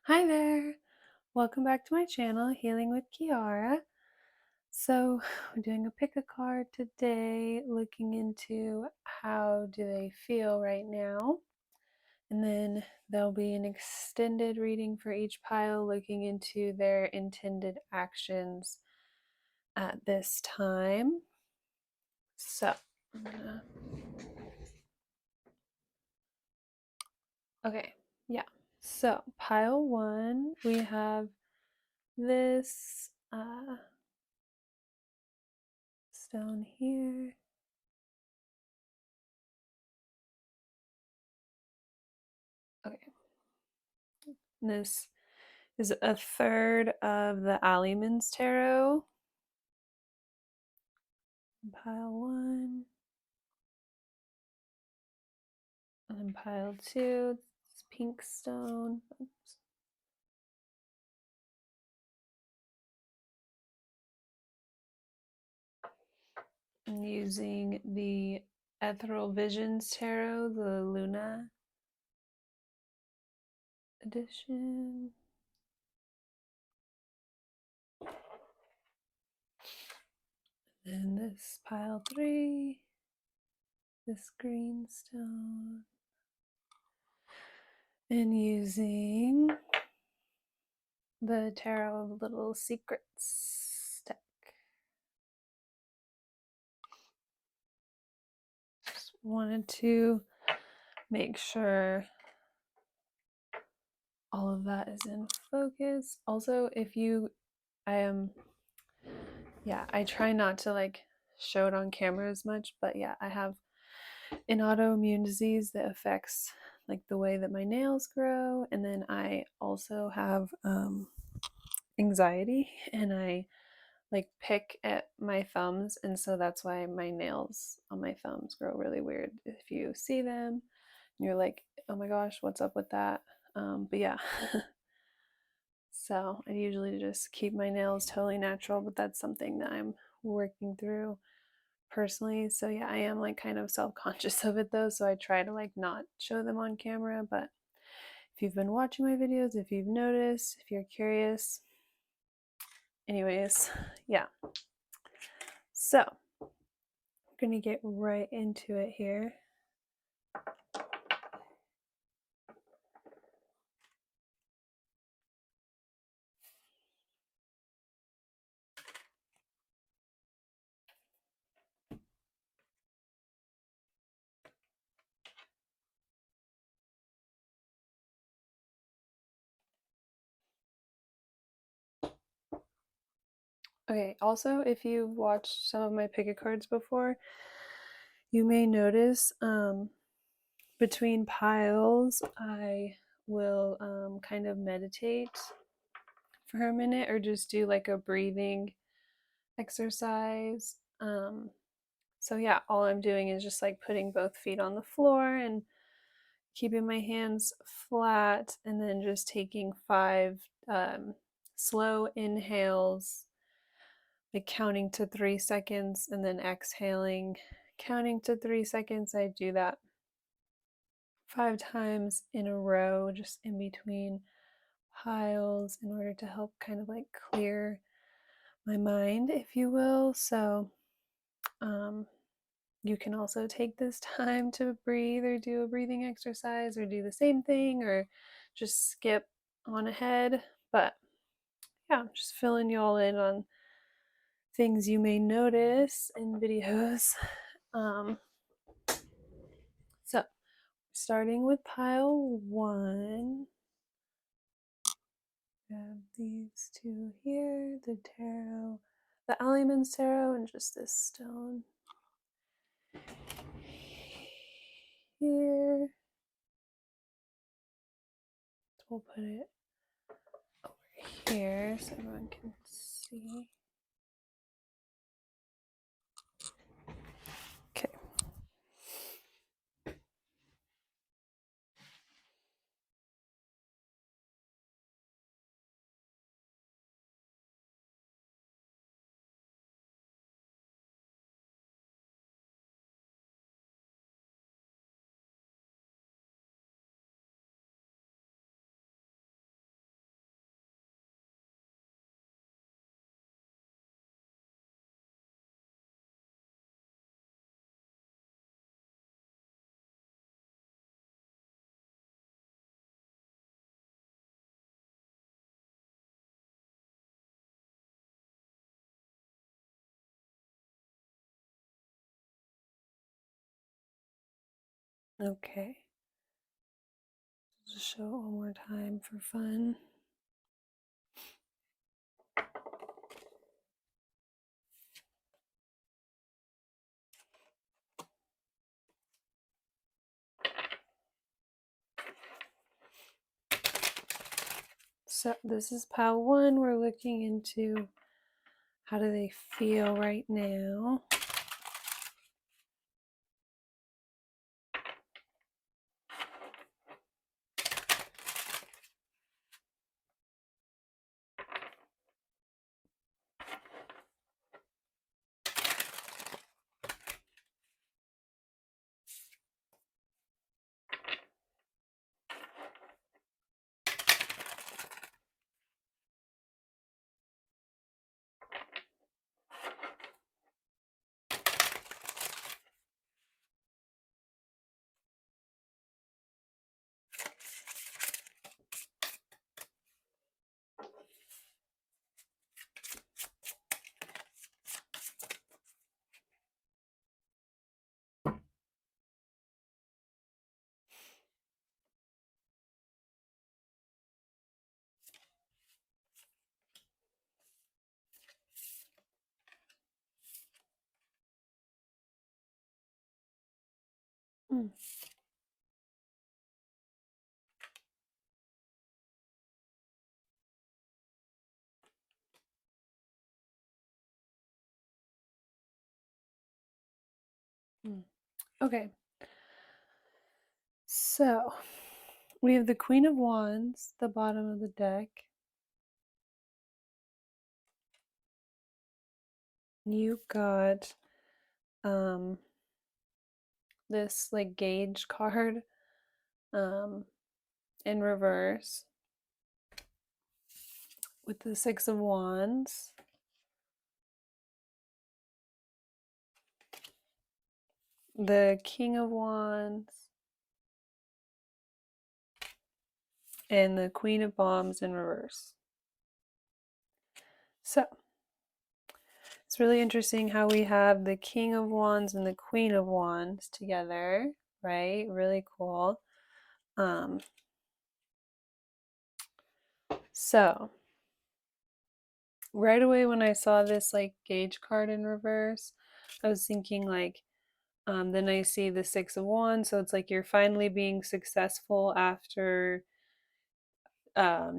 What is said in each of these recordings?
Hi there! Welcome back to my channel, Healing with Kiara. So, we're doing a pick a card today, looking into how do they feel right now. And then there'll be an extended reading for each pile, looking into their intended actions at this time. So, okay, yeah. So, pile one, we have this stone here. Okay. This is a third of the Alleyman's tarot. Pile one. And then pile two, it's pink stone. Oops. I'm using the Ethereal Visions Tarot, the Luna edition. And this pile three, this green stone. And using the Tarot of Little Secrets deck. Just wanted to make sure all of that is in focus. Also, if you, I try not to like show it on camera as much, but yeah, I have an autoimmune disease that affects like the way that my nails grow, and then I also have anxiety, and I like pick at my thumbs, and so that's why my nails on my thumbs grow really weird. If you see them, and you're like, oh my gosh, what's up with that? But yeah. So I usually just keep my nails totally natural, but that's something that I'm working through personally. So yeah, I am like kind of self-conscious of it though, so I try to like not show them on camera. But if you've been watching my videos, if you've noticed, if you're curious, anyways, yeah. So I'm gonna get right into it here. Okay, also, if you've watched some of my pick-a cards before, you may notice between piles, I will kind of meditate for a minute or just do like a breathing exercise. So, yeah, all I'm doing is just like putting both feet on the floor and keeping my hands flat, and then just taking 5 slow inhales, like counting to 3 seconds, and then exhaling, counting to 3 seconds. I do that 5 times in a row, just in between piles, in order to help kind of like clear my mind, if you will. So, you can also take this time to breathe or do a breathing exercise or do the same thing or just skip on ahead. But yeah, I'm just filling you all in on things you may notice in videos. So, starting with pile one, we have these two here, the tarot, the Alleyman's tarot, and just this stone here. We'll put it over here so everyone can see. Okay. Okay. Just show it one more time for fun. So this is pile 1. We're looking into how do they feel right now. Mm. Okay, so we have the Queen of Wands, the bottom of the deck. You got this like gauge card um, in reverse with the Six of Wands. The King of Wands and the Queen of Bombs in reverse. So it's really interesting how we have the King of Wands and the Queen of Wands together, right? Really cool. So right away when I saw this like gauge card in reverse, I was thinking like, then I see the Six of Wands, so it's like you're finally being successful after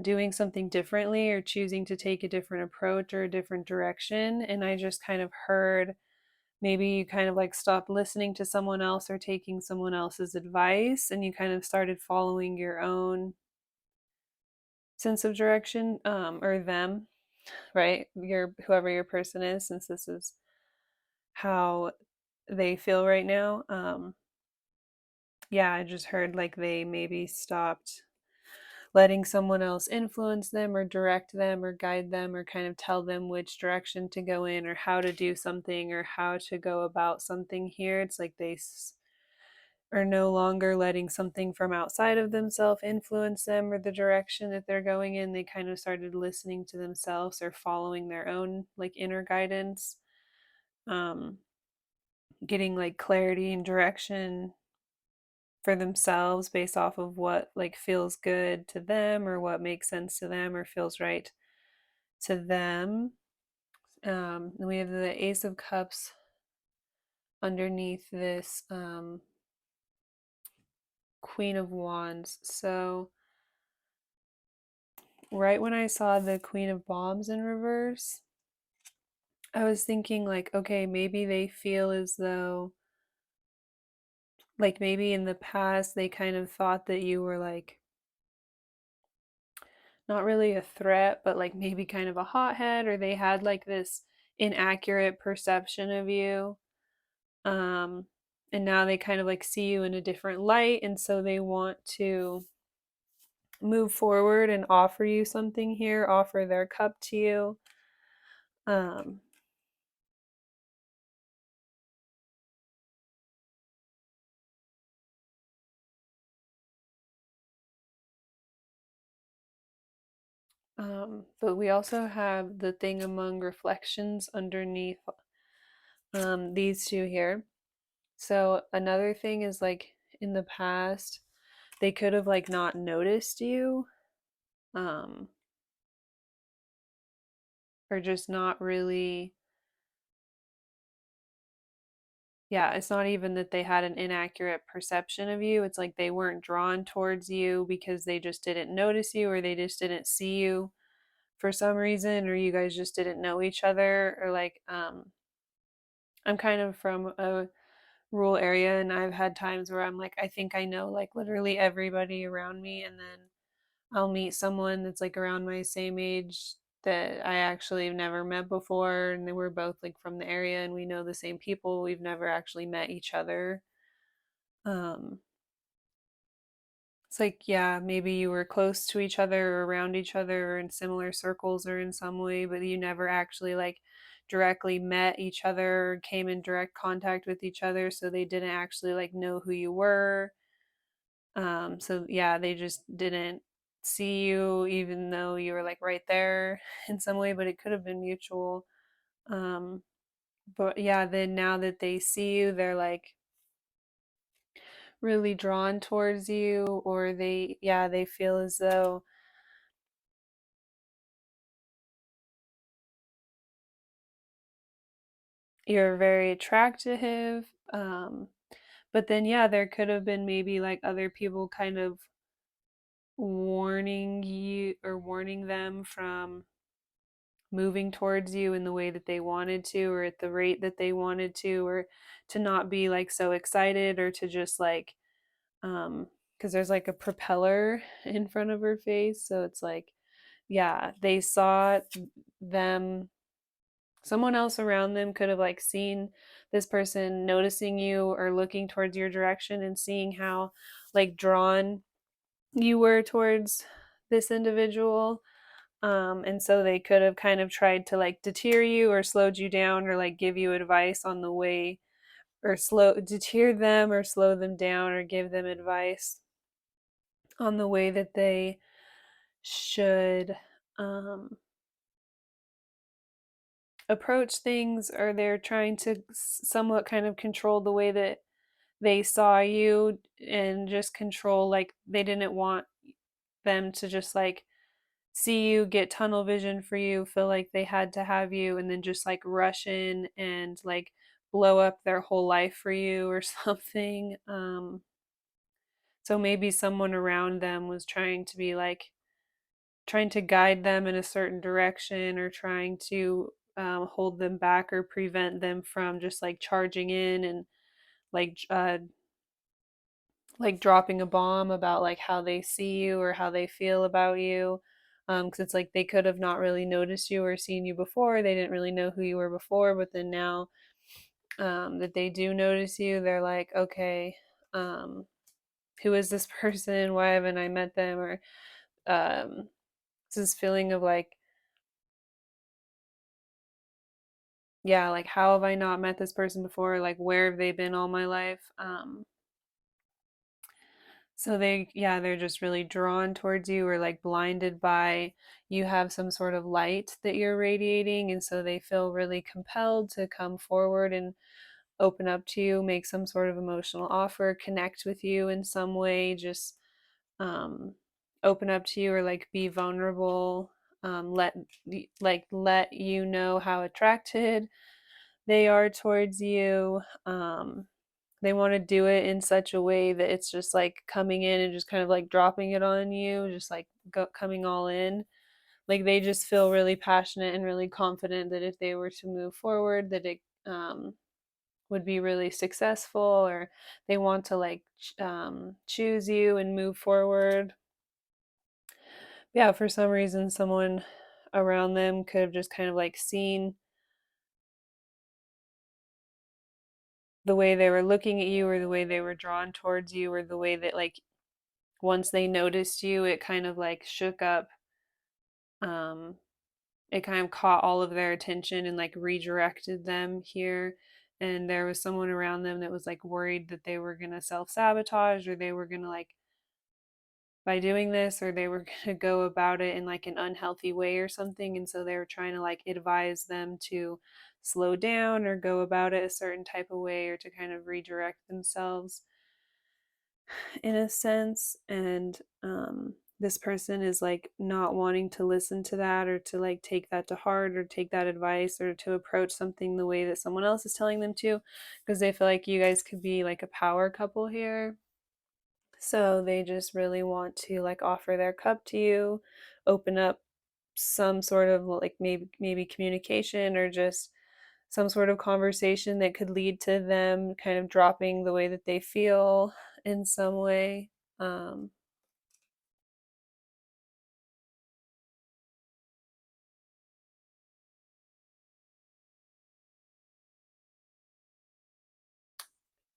doing something differently or choosing to take a different approach or a different direction. And I just kind of heard maybe you kind of like stopped listening to someone else or taking someone else's advice and you kind of started following your own sense of direction, or them, right? Your whoever your person is, since this is how they feel right now. Yeah, I just heard like they maybe stopped letting someone else influence them or direct them or guide them or kind of tell them which direction to go in or how to do something or how to go about something here. It's like they are no longer letting something from outside of themselves influence them or the direction that they're going in. They kind of started listening to themselves or following their own like inner guidance, um, getting like clarity and direction for themselves based off of what like feels good to them or what makes sense to them or feels right to them. And we have the Ace of Cups underneath this Queen of Wands. So right when I saw the Queen of Bombs in reverse, I was thinking like, okay, maybe they feel as though like maybe in the past they kind of thought that you were like not really a threat, but like maybe kind of a hothead, or they had like this inaccurate perception of you. Um, and now they kind of like see you in a different light, and so they want to move forward and offer you something here, offer their cup to you. Um, but we also have the thing among reflections underneath these two here. So another thing is like in the past, they could have like not noticed you, um, or just not really. Yeah, it's not even that they had an inaccurate perception of you. It's like they weren't drawn towards you because they just didn't notice you, or they just didn't see you for some reason, or you guys just didn't know each other, or like I'm kind of from a rural area, and I've had times where I'm like, I think I know like literally everybody around me, and then I'll meet someone that's like around my same age that I actually have never met before, and then we're both like from the area and we know the same people. We've never actually met each other. Um, it's like, yeah, maybe you were close to each other or around each other or in similar circles or in some way, but you never actually like directly met each other or came in direct contact with each other, so they didn't actually like know who you were. So yeah, they just didn't see you even though you were like right there in some way, but it could have been mutual. Um, but yeah, then now that they see you, they're like really drawn towards you, or they feel as though you're very attractive. But then yeah, there could have been maybe like other people kind of warning you or warning them from moving towards you in the way that they wanted to, or at the rate that they wanted to, or to not be like so excited, or to just like because there's like a propeller in front of her face, so it's like, yeah, they saw them, someone else around them could have like seen this person noticing you or looking towards your direction and seeing how like drawn you were towards this individual. And so they could have kind of tried to like deter you or slowed you down or like give you advice on the way, or slow deter them or slow them down or give them advice on the way that they should um, approach things, or they're trying to somewhat kind of control the way that they saw you, and just control, like they didn't want them to just like see you, get tunnel vision for you, feel like they had to have you, and then just like rush in and like blow up their whole life for you or something. So maybe someone around them was trying to be like trying to guide them in a certain direction, or trying to hold them back or prevent them from just like charging in and like like dropping a bomb about like how they see you or how they feel about you. Because it's like they could have not really noticed you or seen you before, they didn't really know who you were before, but then now that they do notice you, they're like, okay, um, who is this person, why haven't I met them, or um, it's this feeling of like, yeah, like how have I not met this person before, like where have they been all my life. So they're just really drawn towards you, or like blinded by you have some sort of light that you're radiating, and so they feel really compelled to come forward and open up to you, make some sort of emotional offer, connect with you in some way, just um, open up to you, or like be vulnerable, let you know how attracted they are towards you. They want to do it in such a way that it's just like coming in and just kind of like dropping it on you, just like coming all in. Like they just feel really passionate and really confident that if they were to move forward, that it would be really successful, or they want to like choose you and move forward. Yeah, for some reason, someone around them could have just kind of like seen the way they were looking at you, or the way they were drawn towards you, or the way that like once they noticed you, it kind of like shook up, um it kind of caught all of their attention and like redirected them here. And there was someone around them that was like worried that they were going to self-sabotage, or they were going to like, by doing this, or they were going to go about it in like an unhealthy way or something, and so they were trying to like advise them to slow down or go about it a certain type of way, or to kind of redirect themselves. in a sense, and this person is like not wanting to listen to that or to like take that to heart or take that advice or to approach something the way that someone else is telling them to, because they feel like you guys could be like a power couple here. So they just really want to like offer their cup to you, open up some sort of like maybe communication or just some sort of conversation that could lead to them kind of dropping the way that they feel in some way. Um,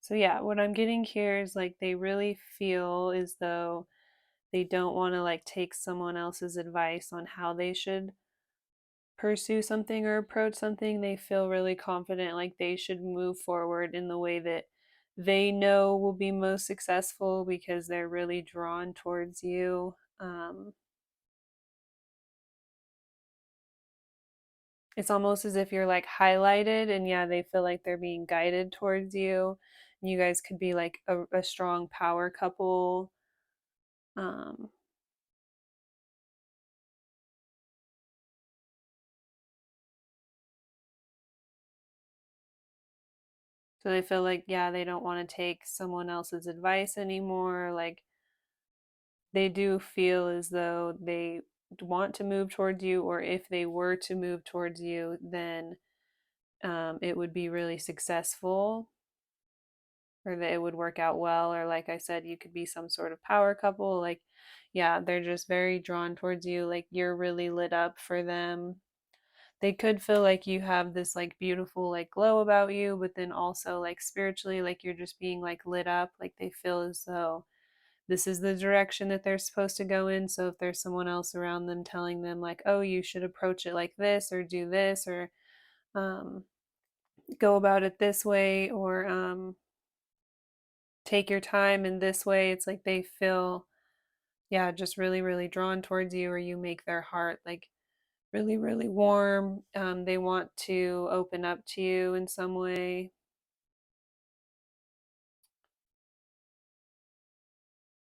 so yeah, what I'm getting here is like they really feel as though they don't want to like take someone else's advice on how they should pursue something or approach something. They feel really confident like they should move forward in the way that they know will be most successful because they're really drawn towards you. It's almost as if you're like highlighted, and yeah, they feel like they're being guided towards you. And you guys could be like a strong power couple. Um, so they feel like, yeah, they don't want to take someone else's advice anymore. Like they do feel as though they want to move towards you, or if they were to move towards you, then it would be really successful, or that it would work out well, or like I said, you could be some sort of power couple. Like, yeah, they're just very drawn towards you. Like, you're really lit up for them. They could feel like you have this like beautiful like glow about you, but then also like spiritually, like you're just being like lit up. Like, they feel as though this is the direction that they're supposed to go in. So if there's someone else around them telling them like, oh, you should approach it like this or do this or um, go about it this way or take your time in this way, it's like they feel, yeah, just really, really drawn towards you, or you make their heart like really, really warm. They want to open up to you in some way.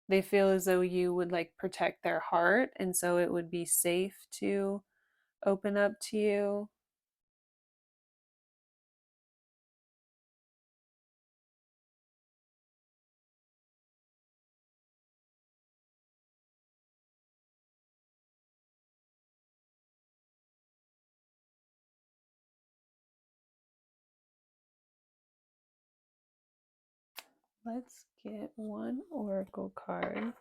They feel as though you would like protect their heart, and so it would be safe to open up to you. Let's get one oracle card.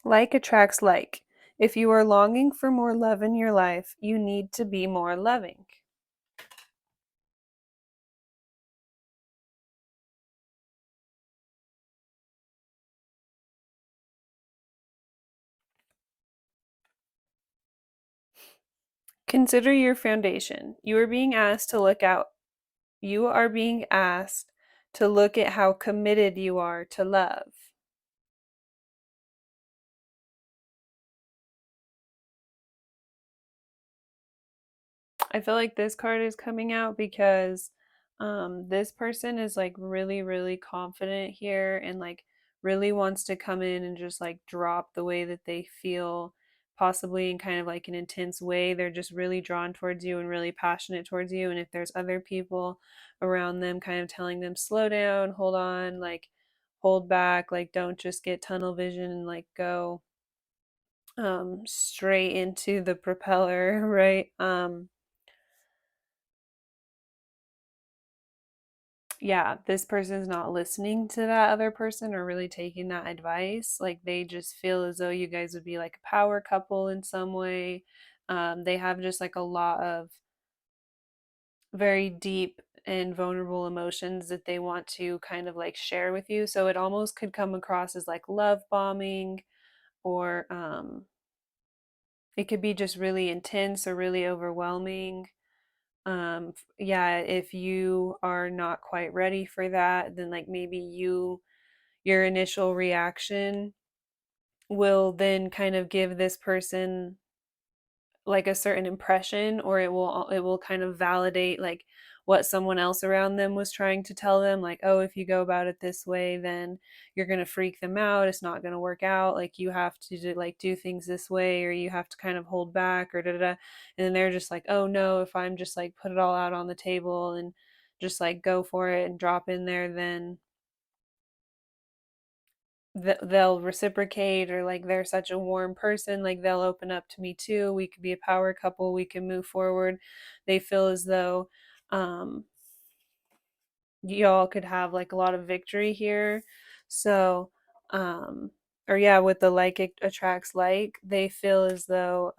Like attracts like. If you are longing for more love in your life, you need to be more loving. Consider your foundation. You are being asked to look at how committed you are to love. I feel like this card is coming out because this person is like really, really confident here and like really wants to come in and just like drop the way that they feel, possibly in kind of like an intense way. They're just really drawn towards you and really passionate towards you. And if there's other people around them kind of telling them, slow down, hold on, like hold back, like don't just get tunnel vision and like go straight into the propeller, right? yeah, this person's not listening to that other person or really taking that advice. Like they just feel as though you guys would be like a power couple in some way. They have just like a lot of very deep and vulnerable emotions that they want to kind of like share with you. So it almost could come across as like love bombing, or it could be just really intense or really overwhelming. Yeah, if you are not quite ready for that, then like maybe your initial reaction will then kind of give this person like a certain impression, or it will kind of validate like what someone else around them was trying to tell them, like, oh, if you go about it this way, then you're going to freak them out, it's not going to work out, like you have to like do things this way, or you have to kind of hold back, or da da da. And then they're just like, oh no, if I'm just like put it all out on the table and just like go for it and drop in there, then they'll reciprocate, or like they're such a warm person, like they'll open up to me too, we could be a power couple, we can move forward. They feel as though um y'all could have like a lot of victory here. So um or yeah, with the like it attracts like, they feel as though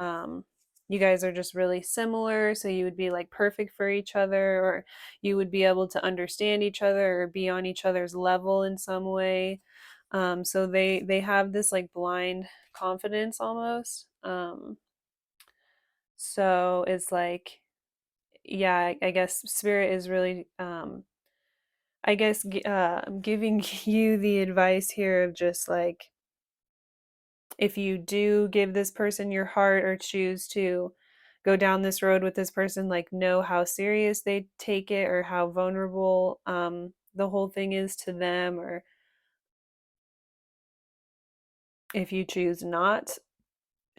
you guys are just really similar, so you would be like perfect for each other, or you would be able to understand each other or be on each other's level in some way. So they have this like blind confidence almost. So it's like, yeah, I guess spirit is really I guess giving you the advice here of just like, if you do give this person your heart or choose to go down this road with this person, like know how serious they take it or how vulnerable the whole thing is to them. Or if you choose not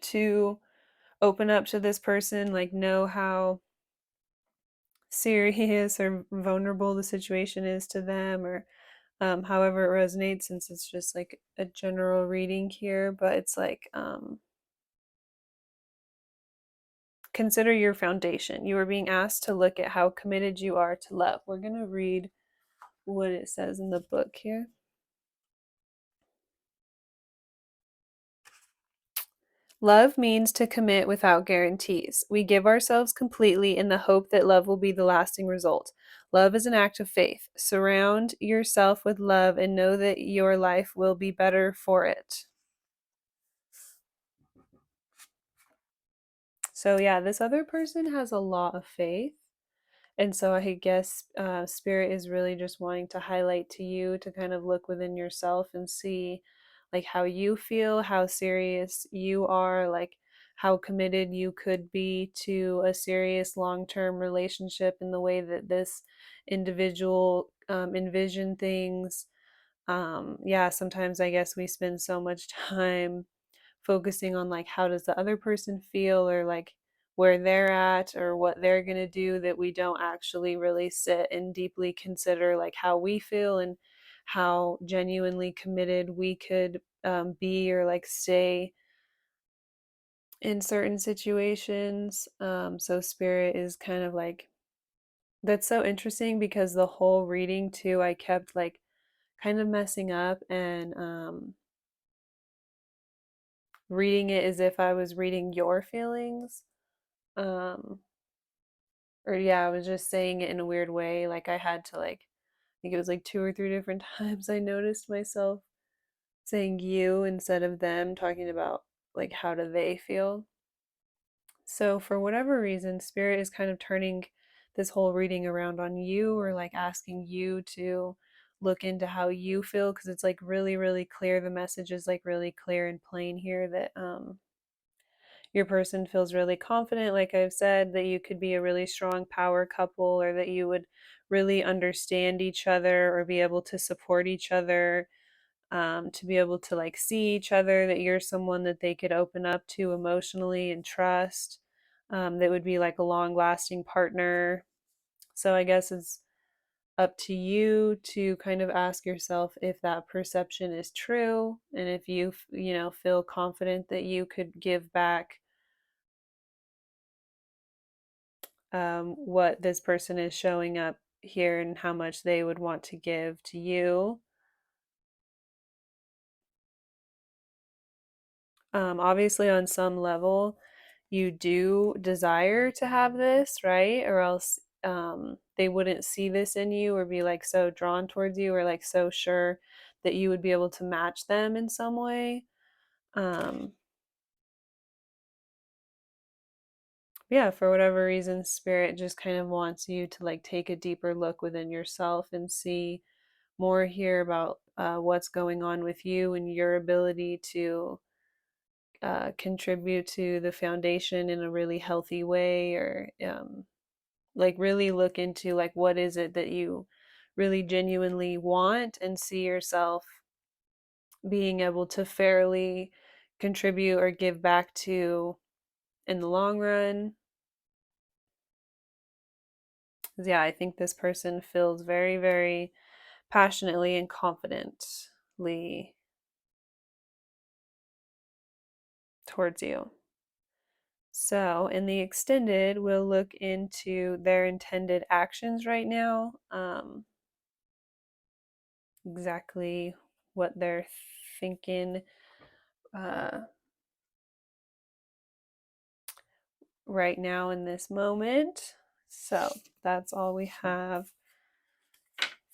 to open up to this person, like know how serious or vulnerable the situation is to them, or however it resonates, since it's just like a general reading here. But it's like, consider your foundation. You are being asked to look at how committed you are to love. We're going to read what it says in the book here. Love means to commit without guarantees. We give ourselves completely in the hope that love will be the lasting result. Love is an act of faith. Surround yourself with love and know that your life will be better for it. So, yeah, this other person has a lot of faith. And so I guess spirit is really just wanting to highlight to you to kind of look within yourself and see like how you feel, how serious you are, like how committed you could be to a serious long-term relationship in the way that this individual envision things. Yeah, sometimes I guess we spend so much time focusing on like how does the other person feel, or like where they're at or what they're going to do, that we don't actually really sit and deeply consider like how we feel and how genuinely committed we could be or like stay in certain situations. So spirit is kind of like, that's so interesting because the whole reading too, I kept like kind of messing up and reading it as if I was reading your feelings. Um, or yeah, I was just saying it in a weird way. Like I had to like, I think it was like two or three different times I noticed myself saying you instead of them, talking about like how do they feel. So for whatever reason, spirit is kind of turning this whole reading around on you, or like asking you to look into how you feel, because it's like really really clear, the message is like really clear and plain here that your person feels really confident, like I've said, that you could be a really strong power couple, or that you would really understand each other or be able to support each other, to be able to like see each other, that you're someone that they could open up to emotionally and trust, that would be like a long lasting partner. So I guess it's up to you to kind of ask yourself if that perception is true, and if you feel confident that you could give back what this person is showing up here and how much they would want to give to you. Obviously, on some level, you do desire to have this, right? Or else they wouldn't see this in you or be like so drawn towards you or like so sure that you would be able to match them in some way. Um, yeah, for whatever reason, spirit just kind of wants you to like take a deeper look within yourself and see more here about what's going on with you and your ability to contribute to the foundation in a really healthy way, or like really look into like what is it that you really genuinely want and see yourself being able to fairly contribute or give back to in the long run. Yeah, I think this person feels very, very passionately and confidently towards you. So, in the extended, we'll look into their intended actions right now, exactly what they're thinking uh, right now in this moment. So, that's all we have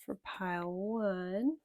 for pile one.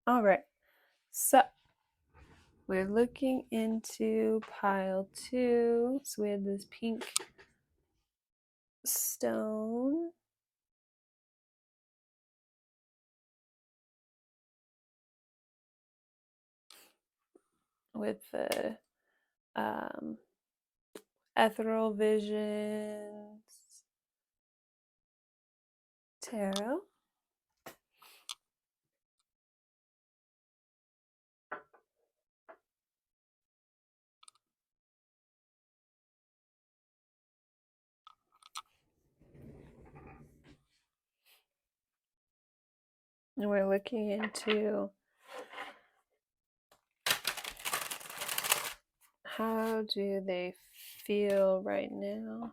All right. So, we're looking into pile two. So, we had this pink stone with the um, Ethereal Visions Tarot. And we're looking into how do they feel right now.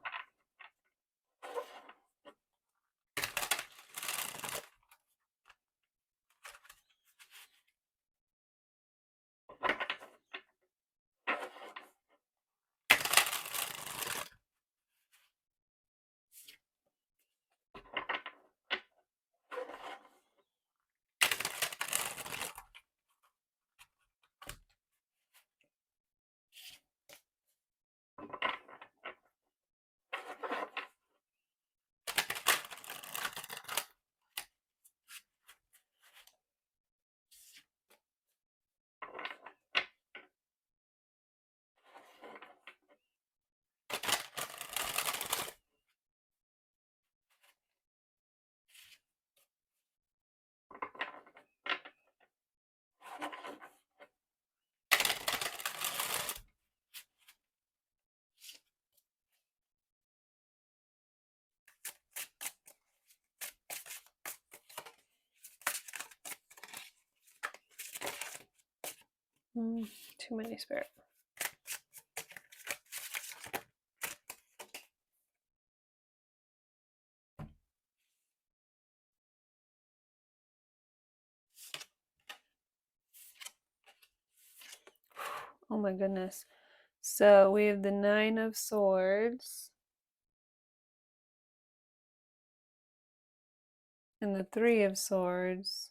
Too many spirit. Oh my goodness. So we have the Nine of Swords and the Three of Swords.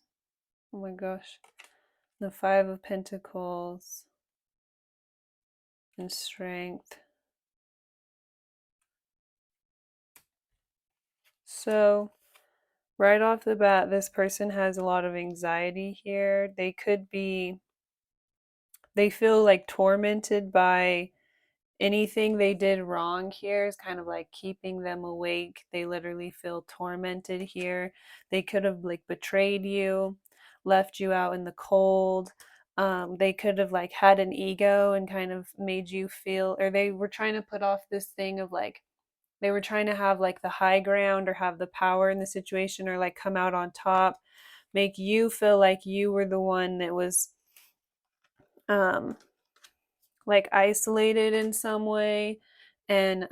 Oh my gosh. The Five of Pentacles and Strength. So, right off the bat, this person has a lot of anxiety here. They feel like tormented by anything they did wrong here is kind of like keeping them awake. They literally feel tormented here. They could have like betrayed you, left you out in the cold. They could have like had an ego and kind of made you feel, or they were trying to put off this thing of like, they were trying to have like the high ground or have the power in the situation or like come out on top, make you feel like you were the one that was um like isolated in some way, and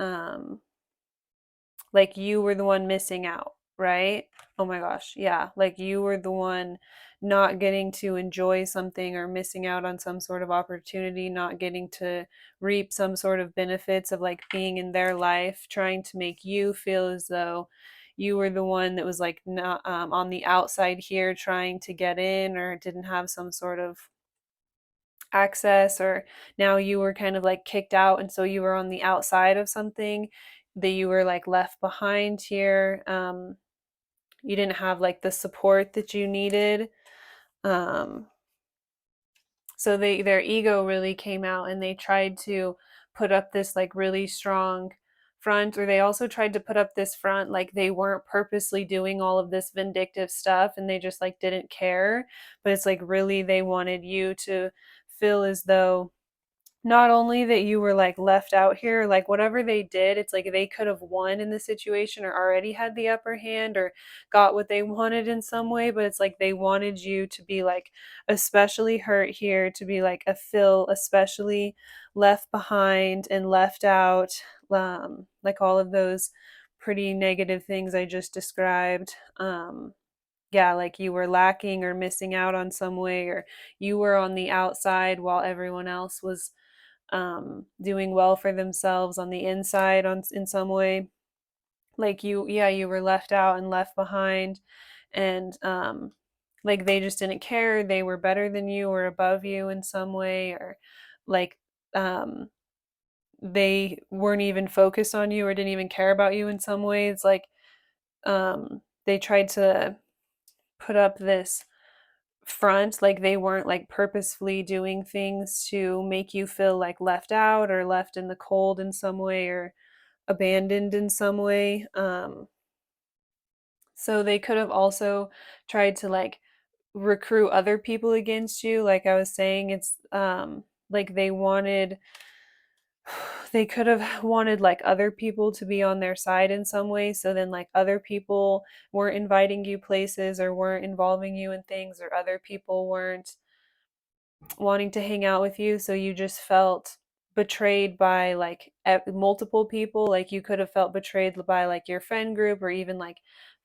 like you were the one missing out, right? Oh my gosh, yeah, like you were the one not getting to enjoy something or missing out on some sort of opportunity, not getting to reap some sort of benefits of like being in their life, trying to make you feel as though you were the one that was like not on the outside here trying to get in or didn't have some sort of access, or now you were kind of like kicked out and so you were on the outside of something, that you were like left behind here. You didn't have like the support that you needed. um so their ego really came out and they tried to put up this like really strong front, or they also tried to put up this front like they weren't purposely doing all of this vindictive stuff and they just like didn't care, but it's like really they wanted you to feel as though not only that you were like left out here, like whatever they did, it's like they could have won in the situation or already had the upper hand or got what they wanted in some way, but it's like they wanted you to be like especially hurt here, to be like a feel especially left behind and left out, like all of those pretty negative things I just described. Yeah, like you were lacking or missing out on some way, or you were on the outside while everyone else was doing well for themselves on the inside on in some way. Like you, yeah, you were left out and left behind, and like they just didn't care. They were better than you or above you in some way, or like um they weren't even focused on you or didn't even care about you in some ways. Like they tried to put up this front, like they weren't like purposefully doing things to make you feel like left out or left in the cold in some way or abandoned in some way. So they could have also tried to like recruit other people against you. Like I was saying, it's like they could have wanted like other people to be on their side in some way, so then like other people weren't inviting you places or weren't involving you in things, or other people weren't wanting to hang out with you, so you just felt betrayed by like multiple people. Like you could have felt betrayed by like your friend group or even like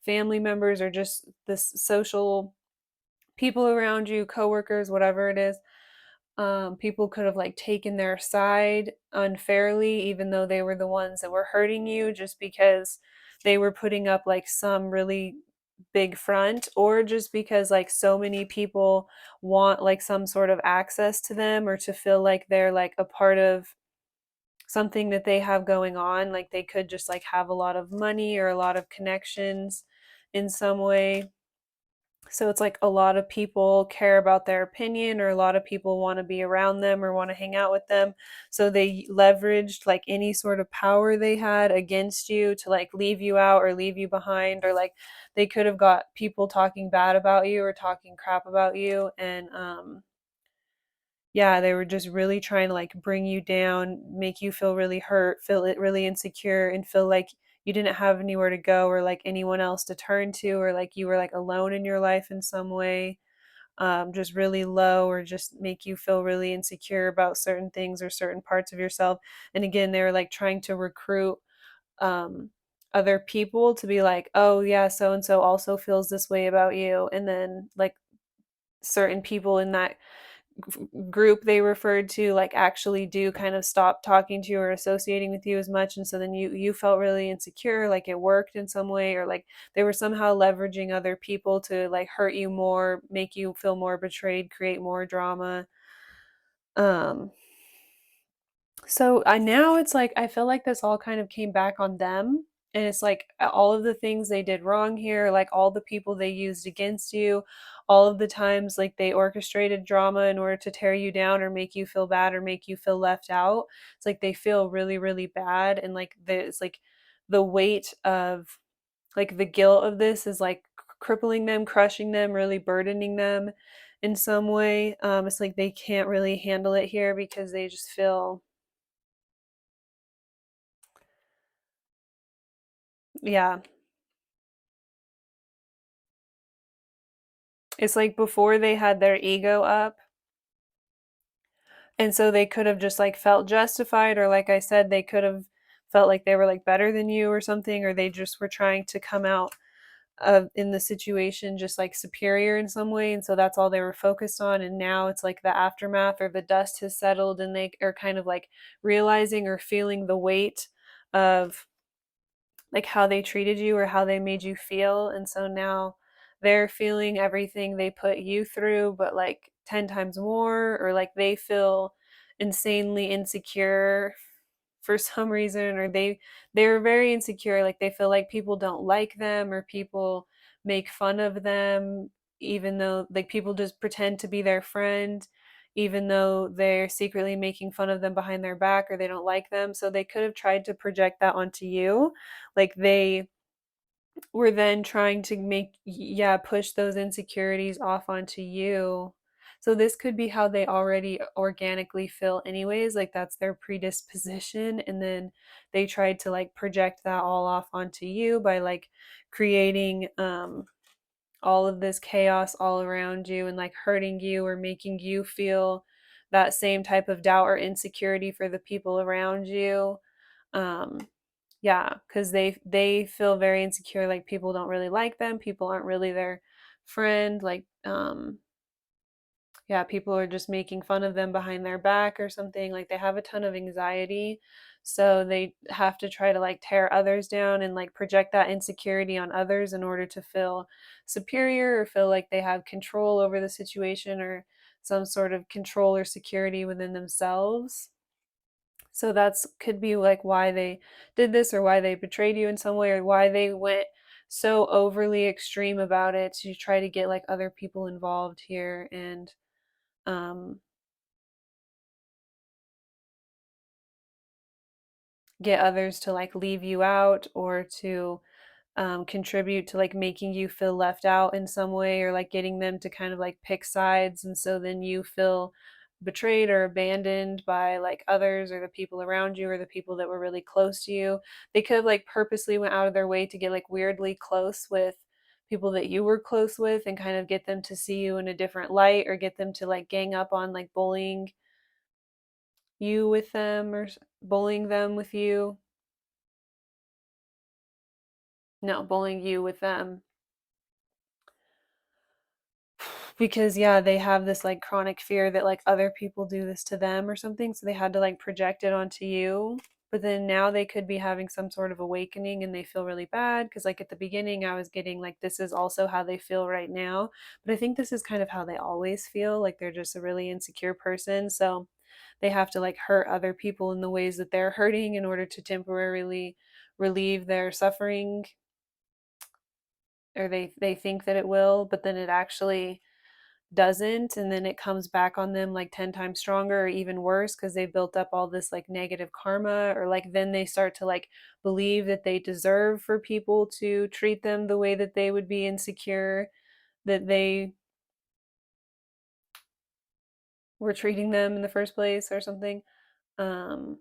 family members or just this social people around you, coworkers, whatever it is. People could have like taken their side unfairly, even though they were the ones that were hurting you, just because they were putting up like some really big front, or just because like so many people want like some sort of access to them or to feel like they're like a part of something that they have going on. Like they could just like have a lot of money or a lot of connections in some way, so it's like a lot of people care about their opinion, or a lot of people want to be around them or want to hang out with them. So they leveraged like any sort of power they had against you to like leave you out or leave you behind, or like they could have got people talking bad about you or talking crap about you. And yeah, they were just really trying to like bring you down, make you feel really hurt, feel it really insecure, and feel like you didn't have anywhere to go or like anyone else to turn to, or like you were like alone in your life in some way. Just really low, or just make you feel really insecure about certain things or certain parts of yourself. And again, they were like trying to recruit um, other people to be like, oh yeah, so and so also feels this way about you, and then like certain people in that group they referred to like actually do kind of stop talking to you or associating with you as much, and so then you felt really insecure, like it worked in some way, or like they were somehow leveraging other people to like hurt you more, make you feel more betrayed, create more drama. um so I now it's like I feel like this all kind of came back on them, and it's like all of the things they did wrong here, like all the people they used against you, all of the times like they orchestrated drama in order to tear you down or make you feel bad or make you feel left out. It's like they feel really really bad, and like it's like the weight of like the guilt of this is like crippling them, crushing them, really burdening them in some way. It's like they can't really handle it here because they just feel, yeah. It's like before they had their ego up, and so they could have just like felt justified, or like I said, they could have felt like they were like better than you or something, or they just were trying to come out of in the situation just like superior in some way, and so that's all they were focused on. And now it's like the aftermath or the dust has settled, and they are kind of like realizing or feeling the weight of like how they treated you or how they made you feel. And so now they're feeling everything they put you through, but like 10 times more, or like they feel insanely insecure for some reason, or they're very insecure, like they feel like people don't like them or people make fun of them, even though like people just pretend to be their friend even though they're secretly making fun of them behind their back, or they don't like them. So they could have tried to project that onto you, like they were then trying to make, yeah, push those insecurities off onto you. So this could be how they already organically feel anyways, like that's their predisposition, and then they tried to like project that all off onto you by like creating all of this chaos all around you and like hurting you or making you feel that same type of doubt or insecurity for the people around you. um yeah, because they feel very insecure, like people don't really like them, people aren't really their friend, like yeah, people are just making fun of them behind their back or something, like they have a ton of anxiety, so they have to try to like tear others down and like project that insecurity on others in order to feel superior or feel like they have control over the situation or some sort of control or security within themselves. So that's could be like why they did this, or why they betrayed you in some way, or why they went so overly extreme about it to try to get like other people involved here, and um get others to like leave you out, or to contribute to like making you feel left out in some way, or like getting them to kind of like pick sides, and so then you feel betrayed or abandoned by like others or the people around you or the people that were really close to you. They could have like purposely went out of their way to get like weirdly close with people that you were close with and kind of get them to see you in a different light, or get them to like gang up on like bullying you with them, or bullying them with you. No, bullying you with them. Because yeah, they have this like chronic fear that like other people do this to them or something, so they had to like project it onto you. But then now they could be having some sort of awakening and they feel really bad because like at the beginning I was getting like this is also how they feel right now, but I think this is kind of how they always feel, like they're just a really insecure person, so they have to like hurt other people in the ways that they're hurting in order to temporarily relieve their suffering, or they think that it will, but then it actually doesn't, and then it comes back on them like 10 times stronger or even worse because they built up all this like negative karma, or like then they start to like believe that they deserve for people to treat them the way that they would be insecure that they were treating them in the first place or something. um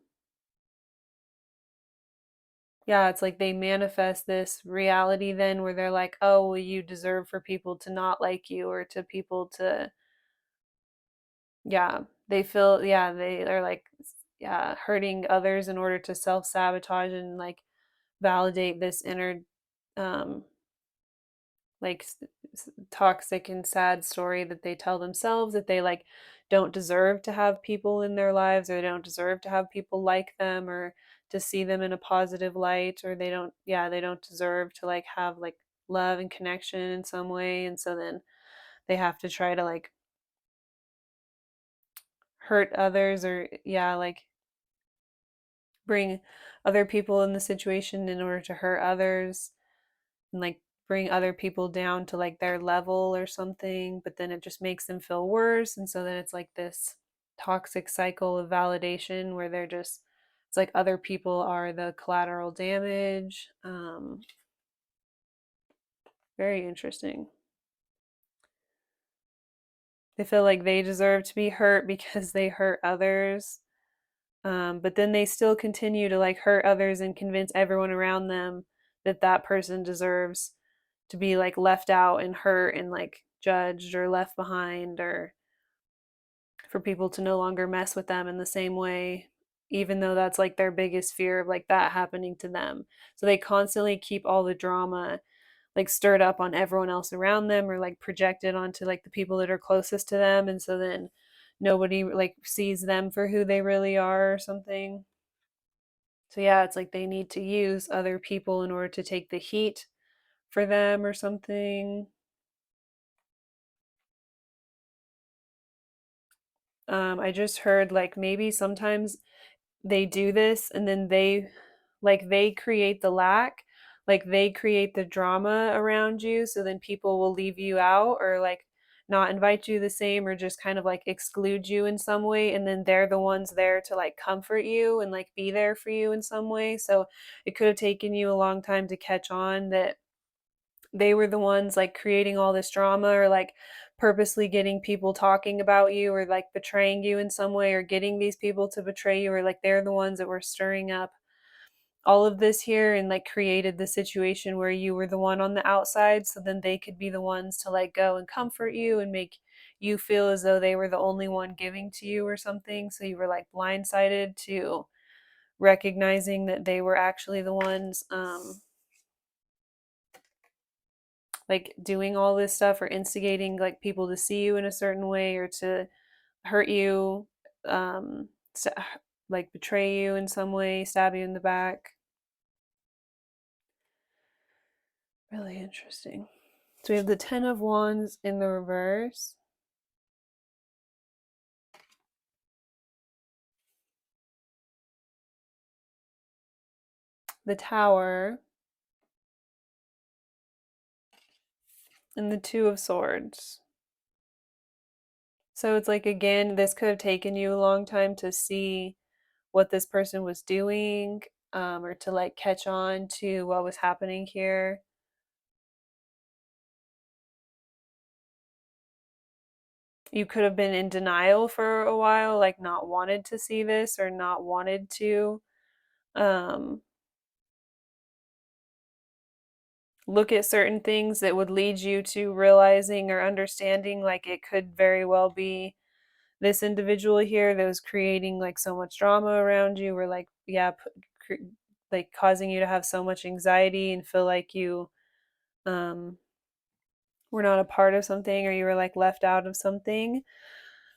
yeah, it's like they manifest this reality then where they're like, oh well, you deserve for people to not like you, or to people to, yeah, they feel, yeah, they are like, yeah, hurting others in order to self-sabotage and like validate this inner um like toxic and sad story that they tell themselves, that they like don't deserve to have people in their lives, or they don't deserve to have people like them, or to see them in a positive light, or they don't deserve to like have like love and connection in some way. And so then they have to try to like hurt others, or like bring other people in the situation in order to hurt others, and like bring other people down to like their level or something, but then it just makes them feel worse. And so then it's like this toxic cycle of validation where it's like other people are the collateral damage. Very interesting. They feel like they deserve to be hurt because they hurt others. But then they still continue to like hurt others and convince everyone around them that that person deserves to be like left out and hurt and like judged or left behind, or for people to no longer mess with them in the same way, even though that's like their biggest fear of like that happening to them. So they constantly keep all the drama like stirred up on everyone else around them, or like projected onto like the people that are closest to them. And so then nobody like sees them for who they really are or something. So yeah, it's like they need to use other people in order to take the heat for them or something. I just heard like maybe sometimes they do this and then they create the lack, like they create the drama around you, so then people will leave you out, or like not invite you the same, or just kind of like exclude you in some way, and then they're the ones there to like comfort you and like be there for you in some way. So it could have taken you a long time to catch on that they were the ones like creating all this drama, or like purposely getting people talking about you, or like betraying you in some way, or getting these people to betray you, or like they're the ones that were stirring up all of this here and like created the situation where you were the one on the outside, so then they could be the ones to like go and comfort you and make you feel as though they were the only one giving to you or something. So you were like blindsided to recognizing that they were actually the ones like doing all this stuff, or instigating like people to see you in a certain way, or to hurt you, um like betray you in some way, stab you in the back. Really interesting. So we have the 10 of Wands in the reverse, the Tower, and the Two of Swords. So it's like, again, this could have taken you a long time to see what this person was doing, or to like catch on to what was happening here. You could have been in denial for a while, like not wanted to see this, or not wanted to um, look at certain things that would lead you to realizing or understanding like it could very well be this individual here that was creating like so much drama around you, or like like causing you to have so much anxiety and feel like you um were not a part of something, or you were like left out of something.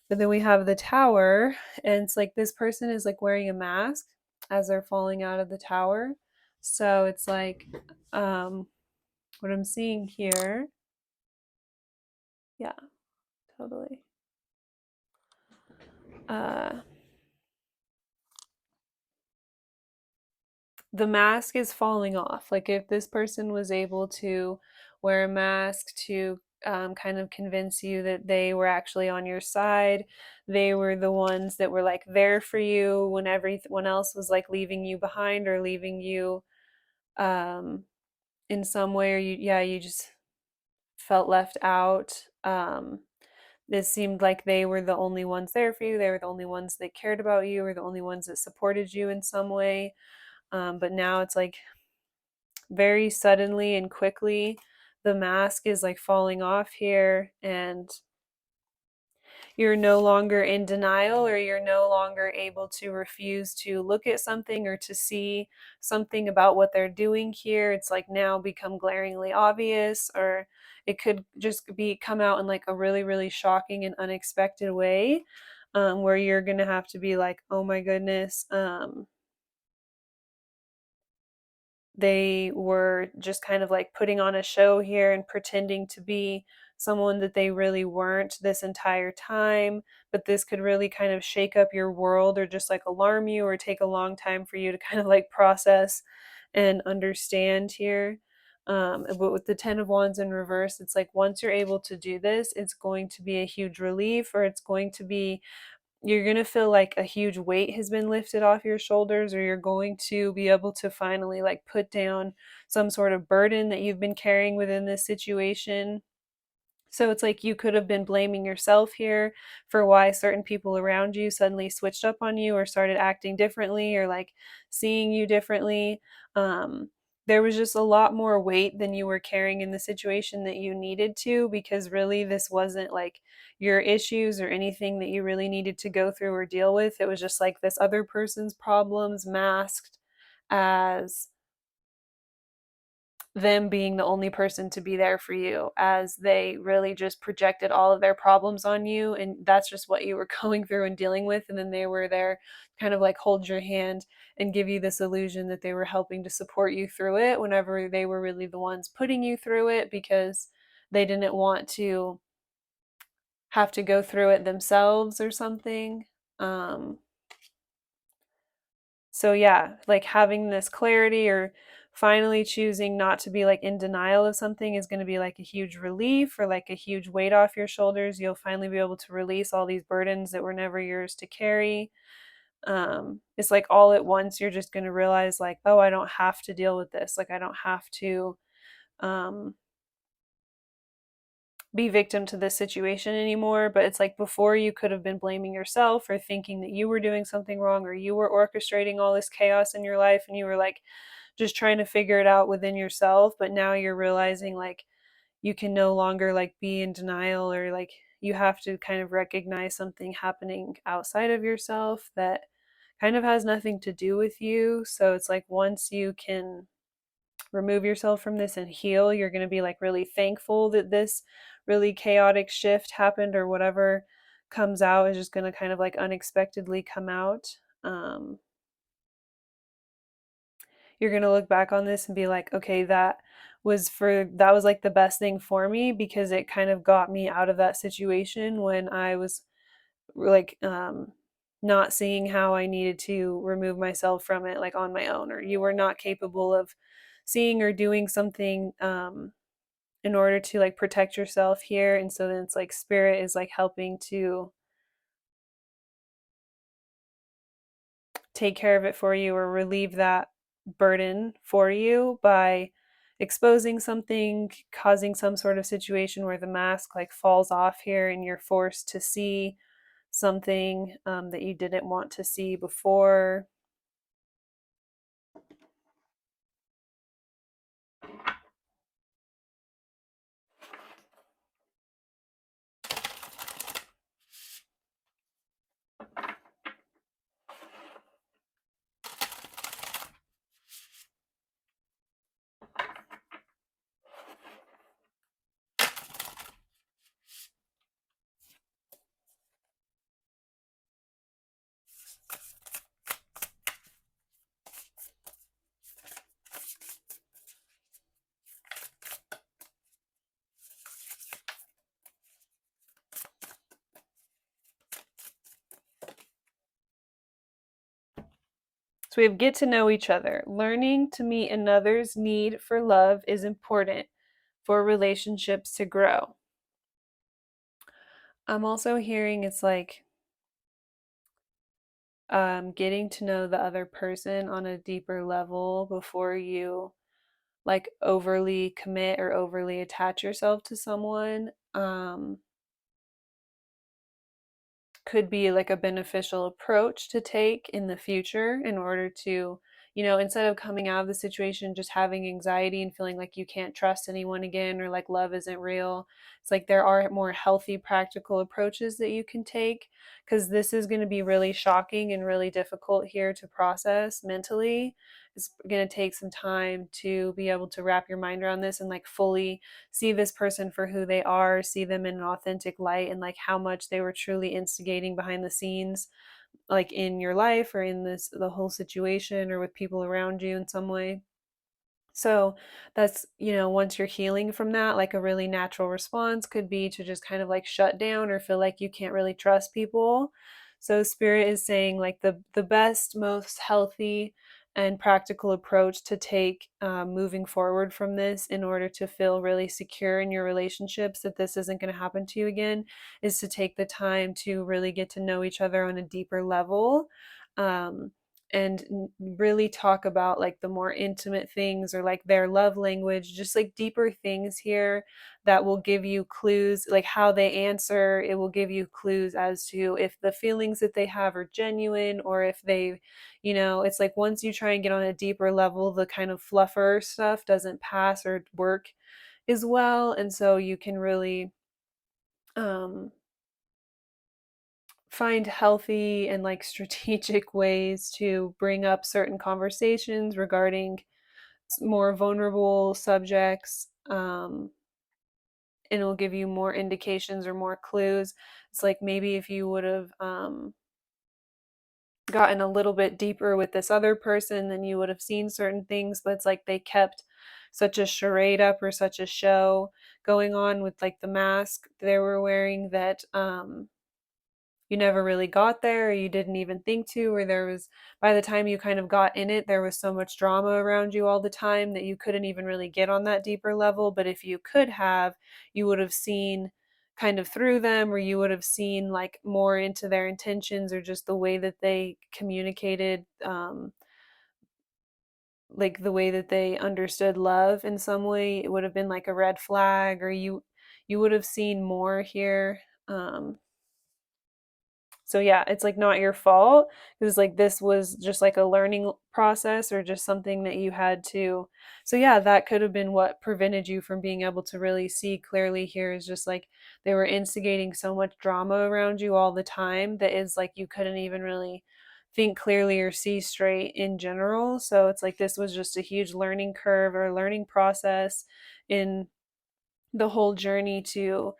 But then we have the Tower, and it's like this person is like wearing a mask as they're falling out of the tower. So it's like what I'm seeing here. Yeah, totally. uh the mask is falling off. Like if this person was able to wear a mask to kind of convince you that they were actually on your side, they were the ones that were like there for you when everyone else was like leaving you behind, or leaving you um, in some way, or you just felt left out. It seemed like they were the only ones there for you. They were the only ones that cared about you, or the only ones that supported you in some way. But now it's like very suddenly and quickly the mask is like falling off here, and you're no longer in denial, or you're no longer able to refuse to look at something or to see something about what they're doing here. It's like now become glaringly obvious, or it could just be come out in like a really, really shocking and unexpected way, where you're gonna have to be like, oh my goodness, they were just kind of like putting on a show here and pretending to be someone that they really weren't this entire time. But this could really kind of shake up your world, or just like alarm you, or take a long time for you to kind of like process and understand here. But with the Ten of Wands in reverse, it's like once you're able to do this, it's going to be a huge relief, or it's going to be, you're going to feel like a huge weight has been lifted off your shoulders, or you're going to be able to finally like put down some sort of burden that you've been carrying within this situation. So it's like you could have been blaming yourself here for why certain people around you suddenly switched up on you, or started acting differently, or like seeing you differently. Um, there was just a lot more weight than you were carrying in the situation that you needed to, because really this wasn't like your issues or anything that you really needed to go through or deal with. It was just like this other person's problems masked as them being the only person to be there for you, as they really just projected all of their problems on you, and that's just what you were going through and dealing with. And then they were there kind of like hold your hand and give you this illusion that they were helping to support you through it, whenever they were really the ones putting you through it, because they didn't want to have to go through it themselves or something. um so yeah, like having this clarity, or finally choosing not to be like in denial of something, is going to be like a huge relief, or like a huge weight off your shoulders. You'll finally be able to release all these burdens that were never yours to carry. It's like all at once you're just going to realize like, oh, I don't have to deal with this. Like I don't have to um be victim to this situation anymore. But it's like before, you could have been blaming yourself, or thinking that you were doing something wrong, or you were orchestrating all this chaos in your life, and you were like just trying to figure it out within yourself. But now you're realizing like you can no longer like be in denial, or like you have to kind of recognize something happening outside of yourself that kind of has nothing to do with you. So it's like once you can remove yourself from this and heal, you're going to be like really thankful that this really chaotic shift happened, or whatever comes out is just going to kind of like unexpectedly come out. Um, you're going to look back on this and be like, okay, that was like the best thing for me, because it kind of got me out of that situation when I was like not seeing how I needed to remove myself from it like on my own, or you were not capable of seeing or doing something in order to like protect yourself here. And so then it's like spirit is like helping to take care of it for you, or relieve that burden for you by exposing something, causing some sort of situation where the mask like falls off here, and you're forced to see something that you didn't want to see before. So we have get to know each other. Learning to meet another's need for love is important for relationships to grow. I'm also hearing it's like getting to know the other person on a deeper level before you like overly commit or overly attach yourself to someone. Could be like a beneficial approach to take in the future in order to instead of coming out of the situation just having anxiety and feeling like you can't trust anyone again or like love isn't real, it's like there are more healthy, practical approaches that you can take, because this is going to be really shocking and really difficult here to process mentally. It's going to take some time to be able to wrap your mind around this and like fully see this person for who they are, see them in an authentic light, and like how much they were truly instigating behind the scenes, like in your life or in the whole situation or with people around you in some way. So that's, once you're healing from that, like a really natural response could be to just kind of like shut down or feel like you can't really trust people. So spirit is saying like the best, most healthy and practical approach to take, moving forward from this in order to feel really secure in your relationships, that this isn't going to happen to you again, is to take the time to really get to know each other on a deeper level. Um, and really talk about like the more intimate things or like their love language, just like deeper things here that will give you clues, like how they answer. It will give you clues as to if the feelings that they have are genuine, or if they, it's like once you try and get on a deeper level, the kind of fluffer stuff doesn't pass or work as well. And so you can really, um, find healthy and like strategic ways to bring up certain conversations regarding more vulnerable subjects, and it'll give you more indications or more clues. It's like maybe if you would have, gotten a little bit deeper with this other person, then you would have seen certain things, but it's like they kept such a charade up or such a show going on with like the mask they were wearing, that you never really got there, or you didn't even think to, or there was, by the time you kind of got in it, there was so much drama around you all the time that you couldn't even really get on that deeper level. But if you could have, you would have seen kind of through them, or you would have seen like more into their intentions or just the way that they communicated, like the way that they understood love in some way. It would have been like a red flag, or you would have seen more here. So yeah, it's like not your fault. It was like this was just like a learning process or just something that you had to. So yeah, that could have been what prevented you from being able to really see clearly here, is just like they were instigating so much drama around you all the time that is like you couldn't even really think clearly or see straight in general. So it's like this was just a huge learning curve or learning process in the whole journey to,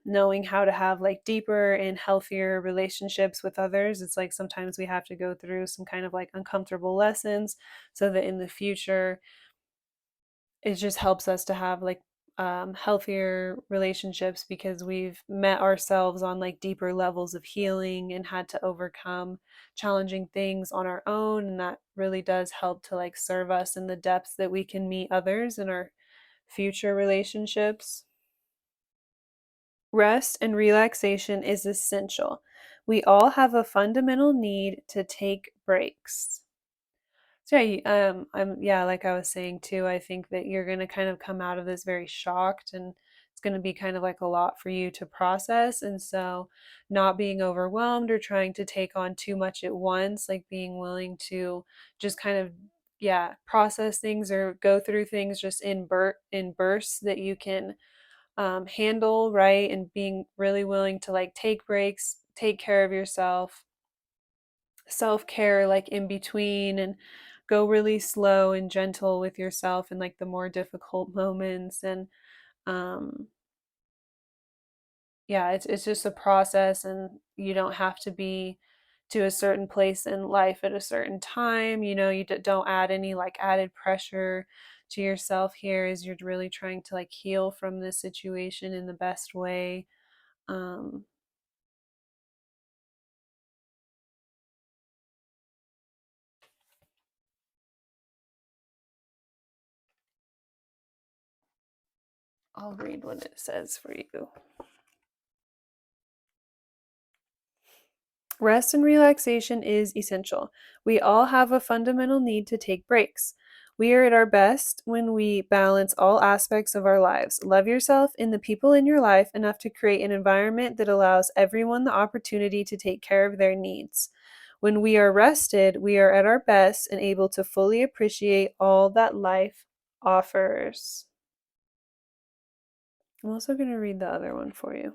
knowing how to have like deeper and healthier relationships with others. It's like sometimes we have to go through some kind of like uncomfortable lessons so that in the future it just helps us to have like, healthier relationships, because we've met ourselves on like deeper levels of healing and had to overcome challenging things on our own. And that really does help to like serve us in the depths that we can meet others in our future relationships. Rest and relaxation is essential. We all have a fundamental need to take breaks. So yeah, yeah, like I was saying too, I think that you're gonna kind of come out of this very shocked, and it's gonna be kind of like a lot for you to process. And so not being overwhelmed or trying to take on too much at once, like being willing to just kind of, yeah, process things or go through things just in bursts that you can, handle, right? And being really willing to like take breaks, take care of yourself, self care, like in between, and go really slow and gentle with yourself in like the more difficult moments. And, um, yeah, it's just a process, and you don't have to be to a certain place in life at a certain time. You don't add any like added pressure to yourself here, as you're really trying to like heal from this situation in the best way. Um, I'll read what it says for you. Rest and relaxation is essential. We all have a fundamental need to take breaks. We are at our best when we balance all aspects of our lives. Love yourself and the people in your life enough to create an environment that allows everyone the opportunity to take care of their needs. When we are rested, we are at our best and able to fully appreciate all that life offers. I'm also going to read the other one for you.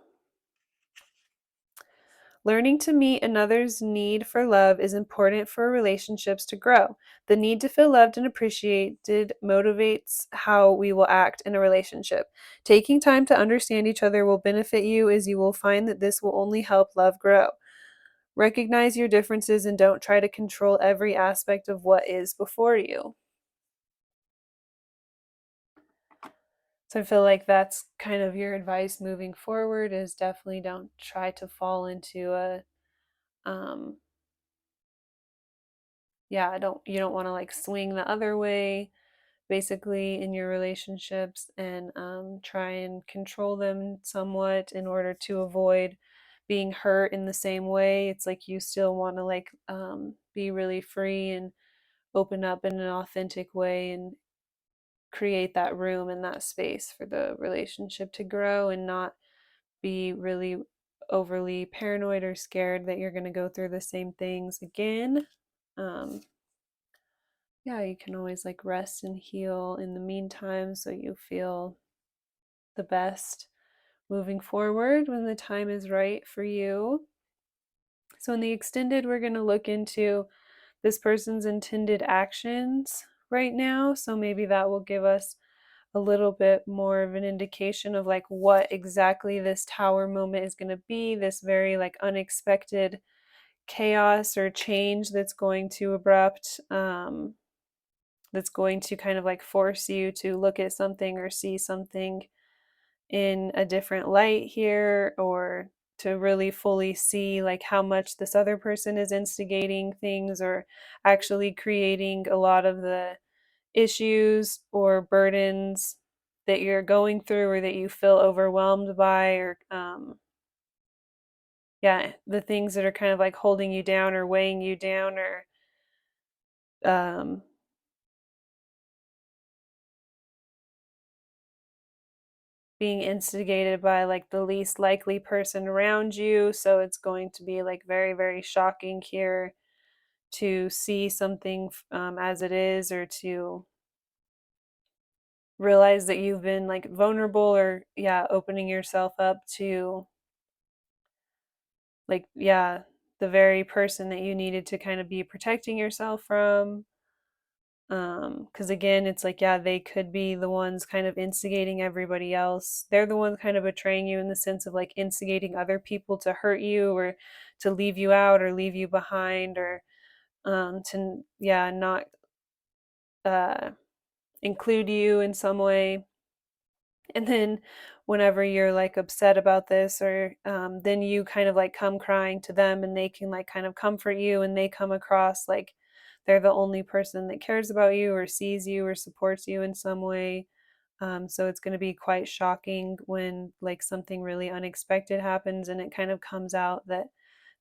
Learning to meet another's need for love is important for relationships to grow. The need to feel loved and appreciated motivates how we will act in a relationship. Taking time to understand each other will benefit you, as you will find that this will only help love grow. Recognize your differences and don't try to control every aspect of what is before you. So I feel like that's kind of your advice moving forward, is definitely don't try to fall into a you don't want to like swing the other way basically in your relationships, and try and control them somewhat in order to avoid being hurt in the same way. It's like you still want to like be really free and open up in an authentic way and create that room and that space for the relationship to grow, and not be really overly paranoid or scared that you're going to go through the same things again. um, yeah, you can always like rest and heal in the meantime so you feel the best moving forward when the time is right for you. So, in the extended, we're going to look into this person's intended actions right now. So, maybe that will give us a little bit more of an indication of like what exactly this tower moment is going to be, this very like unexpected chaos or change that's going to abrupt. That's going to kind of like force you to look at something or see something in a different light here, or to really fully see like how much this other person is instigating things or actually creating a lot of the issues or burdens that you're going through or that you feel overwhelmed by, or yeah, the things that are kind of like holding you down or weighing you down, or um being instigated by like the least likely person around you. So it's going to be like very, very shocking here to see something as it is, or to realize that you've been like vulnerable, or yeah, opening yourself up to like, yeah, the very person that you needed to kind of be protecting yourself from. Because again, it's like, yeah, they could be the ones kind of instigating everybody else. They're the ones kind of betraying you in the sense of like instigating other people to hurt you, or to leave you out or leave you behind, or to, yeah, not uh include you in some way. And then whenever you're like upset about this, or then you kind of like come crying to them, and they can like kind of comfort you, and they come across like they're the only person that cares about you or sees you or supports you in some way. So it's going to be quite shocking when like something really unexpected happens, and it kind of comes out that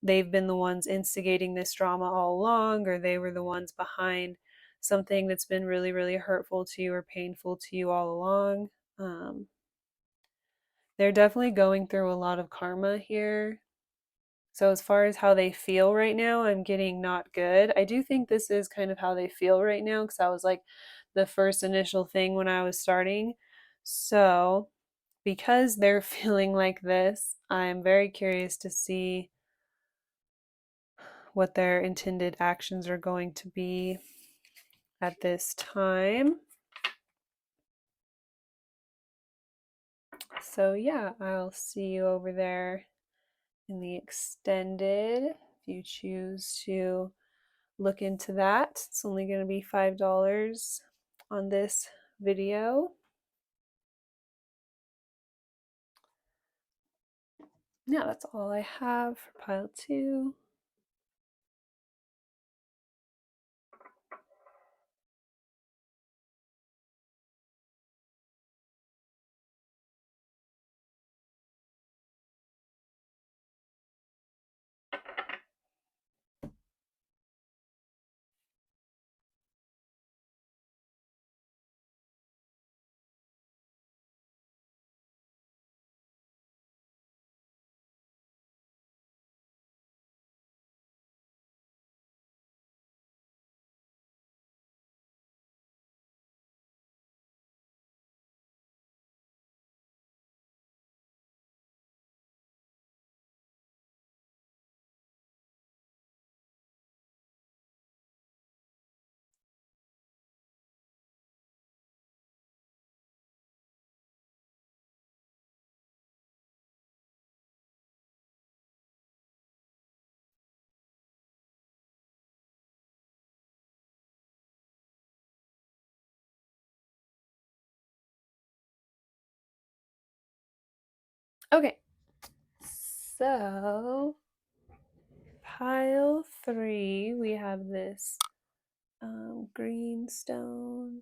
they've been the ones instigating this drama all along, or they were the ones behind something that's been really, really hurtful to you or painful to you all along. Um, they're definitely going through a lot of karma here. So, as far as how they feel right now, I'm getting not good. I do think this is kind of how they feel right now, because that was like the first initial thing when I was starting. So, because they're feeling like this, I'm very curious to see what their intended actions are going to be at this time. So, yeah, I'll see you over there in the extended if you choose to look into that. It's only going to be $5 on this video. Yeah, that's all I have for pile 2. Okay, so pile 3, we have this green stone.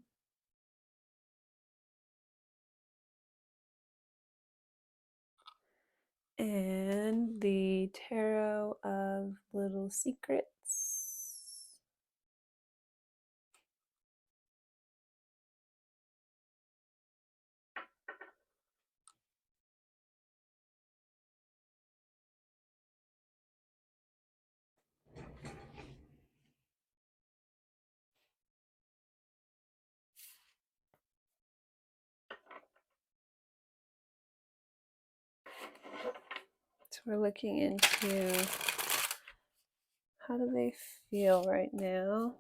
And the Tarot of Little Secrets. So we're looking into how do they feel right now.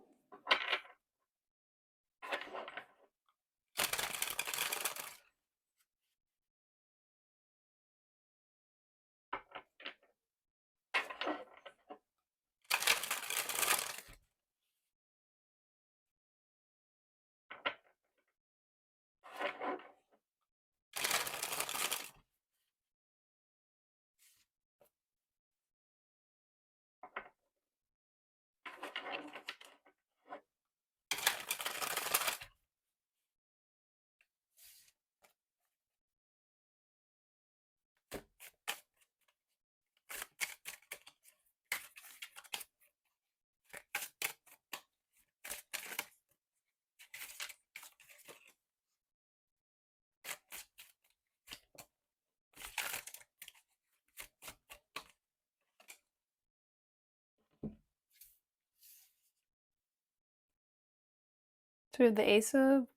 So we have the Ace of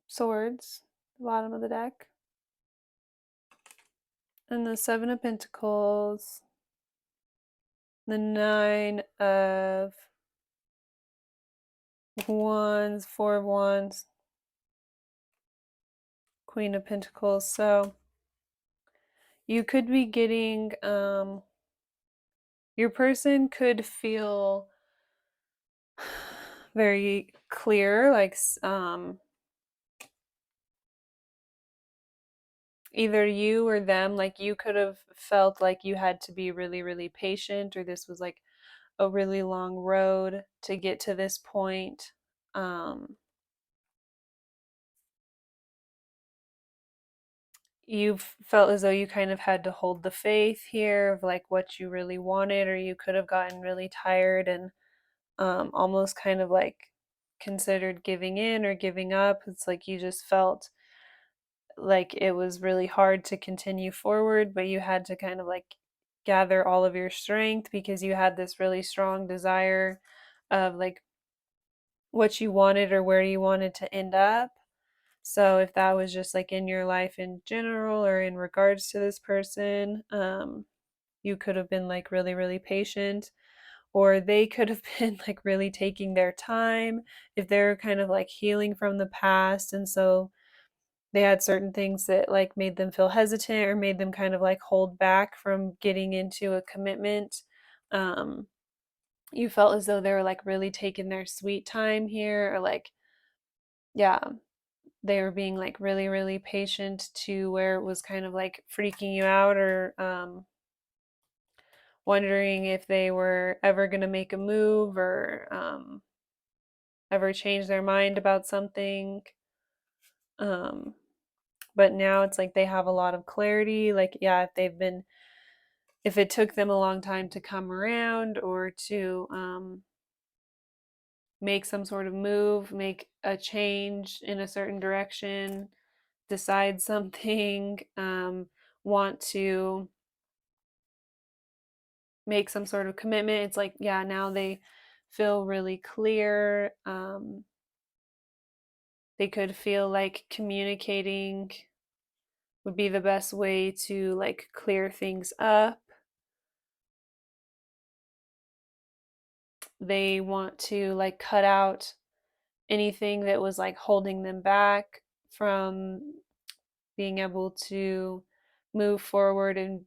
Swords, the bottom of the deck, and the Seven of Pentacles, the Nine of Wands, Four of Wands, Queen of Pentacles. So you could be getting, your person could feel very clear, like either you or them, like you could have felt like you had to be really, really patient, or this was like a really long road to get to this point. You felt as though you kind of had to hold the faith here of like what you really wanted, or you could have gotten really tired and almost kind of like considered giving in or giving up. It's like you just felt like it was really hard to continue forward, but you had to kind of like gather all of your strength because you had this really strong desire of like what you wanted or where you wanted to end up. So if that was just like in your life in general or in regards to this person, you could have been like really, really patient, or they could have been like really taking their time if they're kind of like healing from the past. And so they had certain things that like made them feel hesitant or made them kind of like hold back from getting into a commitment. Um, you felt as though they were like really taking their sweet time here, or like, yeah, they were being like really, really patient to where it was kind of like freaking you out, or wondering if they were ever going to make a move, or ever change their mind about something. Um, but now it's like they have a lot of clarity. Like, yeah, if it took them a long time to come around or to make some sort of move, make a change in a certain direction, decide something, want to make some sort of commitment, it's like, yeah, now they feel really clear. They could feel like communicating would be the best way to like clear things up. They want to like cut out anything that was like holding them back from being able to move forward and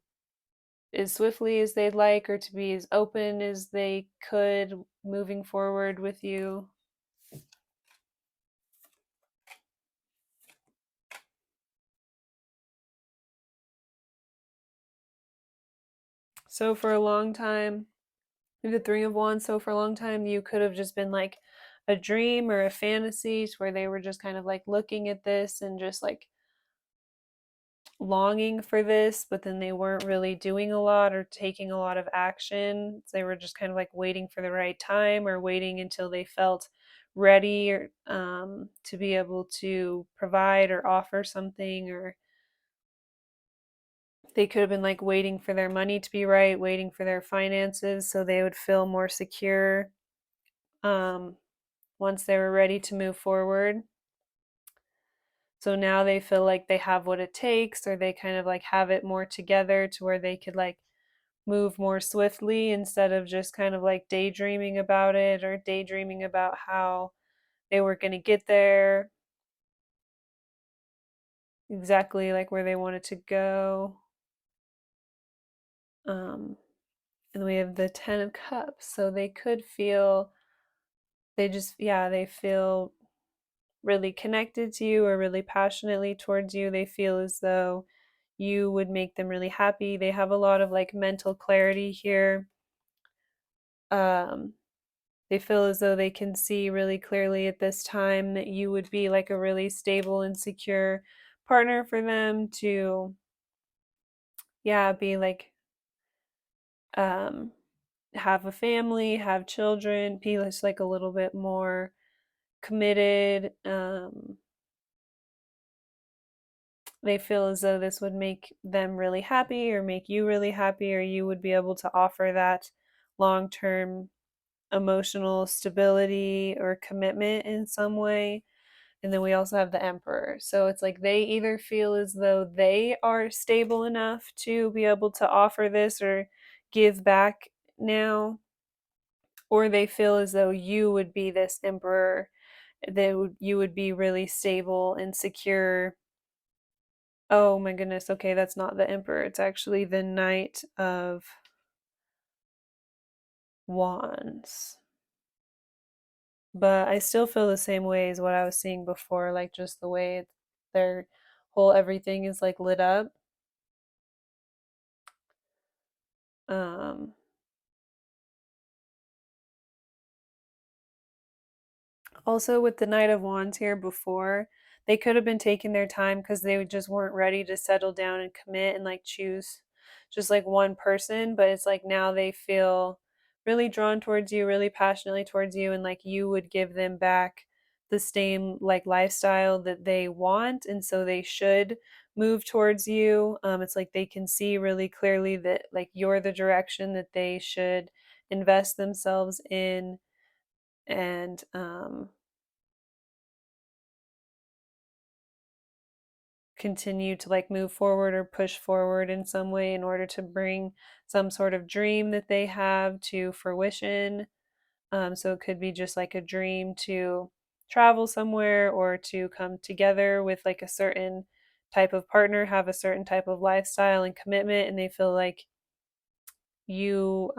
as swiftly as they'd like, or to be as open as they could moving forward with you. So for a long time, the Three of Wands, so for a long time, you could have just been like a dream or a fantasy where they were just kind of like looking at this and just like longing for this, but then they weren't really doing a lot or taking a lot of action. They were just kind of like waiting for the right time or waiting until they felt ready or, to be able to provide or offer something, or they could have been like waiting for their money to be right, waiting for their finances so they would feel more secure, um, once they were ready to move forward. So now they feel like they have what it takes, or they kind of like have it more together to where they could like move more swiftly instead of just kind of like daydreaming about it or daydreaming about how they were going to get there exactly like where they wanted to go. Um, and we have the Ten of Cups. So they could feel, they just, yeah, they feel really connected to you or really passionately towards you. They feel as though you would make them really happy. They have a lot of like mental clarity here. Um, they feel as though they can see really clearly at this time that you would be like a really stable and secure partner for them to, yeah, be like, um, have a family, have children, be just like a little bit more committed. They feel as though this would make them really happy or make you really happy, or you would be able to offer that long term emotional stability or commitment in some way. And then we also have the Emperor. So it's like they either feel as though they are stable enough to be able to offer this or give back now, or they feel as though you would be this Emperor, that you would be really stable and secure. Oh my goodness. Okay, that's not the Emperor. It's actually the Knight of Wands. But I still feel the same way as what I was seeing before, like just the way their whole everything is like lit up. Um, Also, with the Knight of Wands here before, they could have been taking their time because they just weren't ready to settle down and commit and like choose just like one person. But it's like now they feel really drawn towards you, really passionately towards you, and like you would give them back the same like lifestyle that they want. And so they should move towards you. It's like they can see really clearly that like you're the direction that they should invest themselves in, and continue to like move forward or push forward in some way in order to bring some sort of dream that they have to fruition. So it could be just like a dream to travel somewhere or to come together with like a certain type of partner, have a certain type of lifestyle and commitment, and they feel like you,